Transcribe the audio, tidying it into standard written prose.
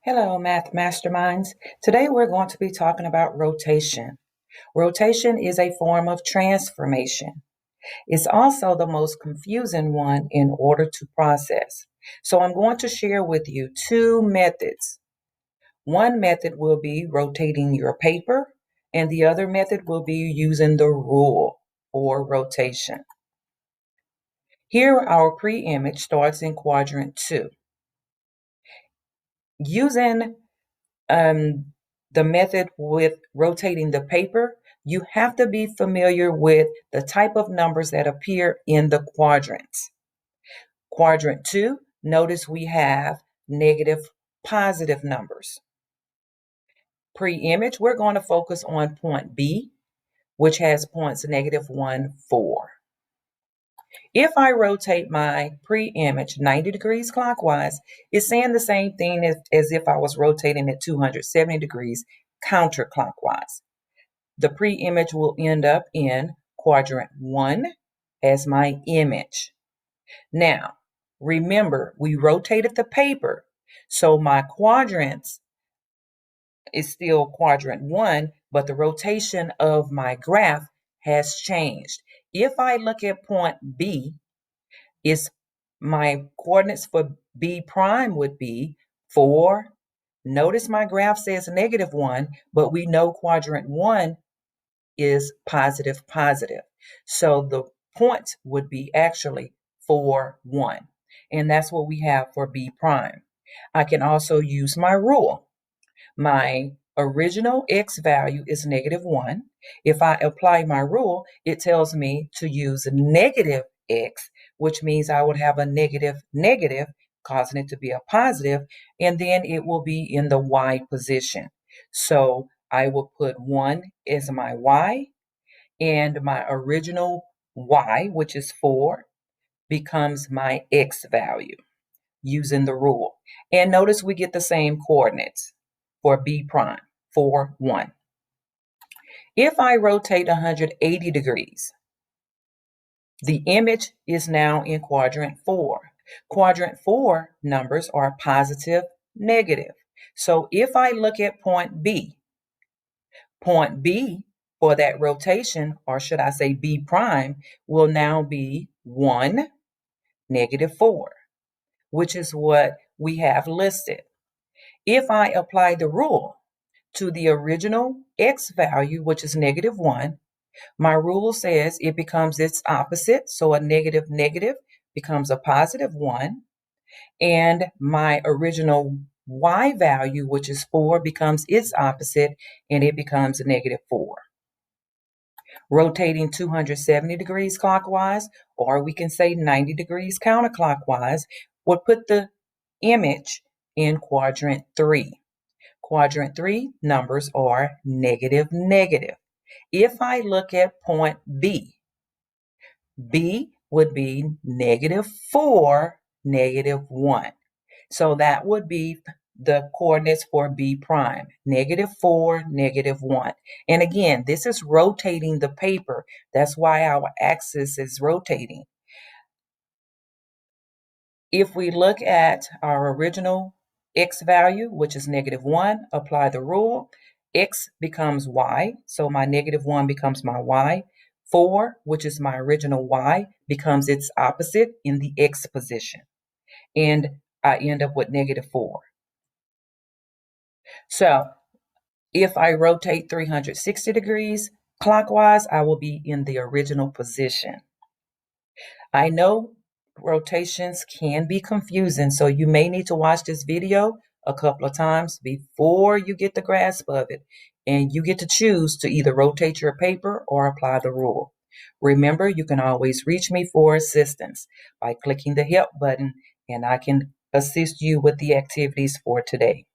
Hello, Math Masterminds. Today we're going to be talking about rotation. Rotation is a form of transformation. It's also the most confusing one in order to process. So I'm going to share with you two methods. One method will be rotating your paper, and the other method will be using the rule for rotation. Here, our pre-image starts in quadrant 2. Using the method with rotating the paper, you have to be familiar with the type of numbers that appear in the quadrants. Quadrant 2, notice we have negative, positive numbers. Pre-image, we're going to focus on point B, which has points -1, 4. If I rotate my pre-image 90 degrees clockwise, it's saying the same thing as if I was rotating it 270 degrees counterclockwise. The pre-image will end up in quadrant 1 as my image. Now, remember, we rotated the paper, so my quadrants is still quadrant 1, but the rotation of my graph has changed. If I look at point B, my coordinates for B prime would be 4. Notice my graph says -1, but we know quadrant 1 is positive, positive. So the point would be actually 4, 1. And that's what we have for B prime. I can also use my rule. My original x value is -1. If I apply my rule, it tells me to use negative x, which means I would have a negative negative, causing it to be a positive, and then it will be in the y position. So I will put 1 as my y, and my original y, which is 4, becomes my x value using the rule. And notice we get the same coordinates for B prime, 4, 1. If I rotate 180 degrees, the image is now in quadrant 4. Quadrant 4 numbers are positive, negative. So if I look at point B for that rotation, or should I say B prime, will now be 1, -4, which is what we have listed. If I apply the rule to the original x value, which is -1, my rule says it becomes its opposite. So a negative negative becomes a positive 1. And my original y value, which is 4, becomes its opposite, and it becomes a -4. Rotating 270 degrees clockwise, or we can say 90 degrees counterclockwise, would put the image in quadrant 3. Quadrant 3 numbers are negative, negative. If I look at point B, B would be -4, -1. So that would be the coordinates for B prime, -4, -1. And again, this is rotating the paper. That's why our axis is rotating. If we look at our original x value, which is -1, apply the rule, x becomes y, so my -1 becomes my y. 4, which is my original y, becomes its opposite in the x position. And I end up with -4. So if I rotate 360 degrees clockwise, I will be in the original position. I know rotations can be confusing, so you may need to watch this video a couple of times before you get the grasp of it, and you get to choose to either rotate your paper or apply the rule. Remember, you can always reach me for assistance by clicking the help button, and I can assist you with the activities for today.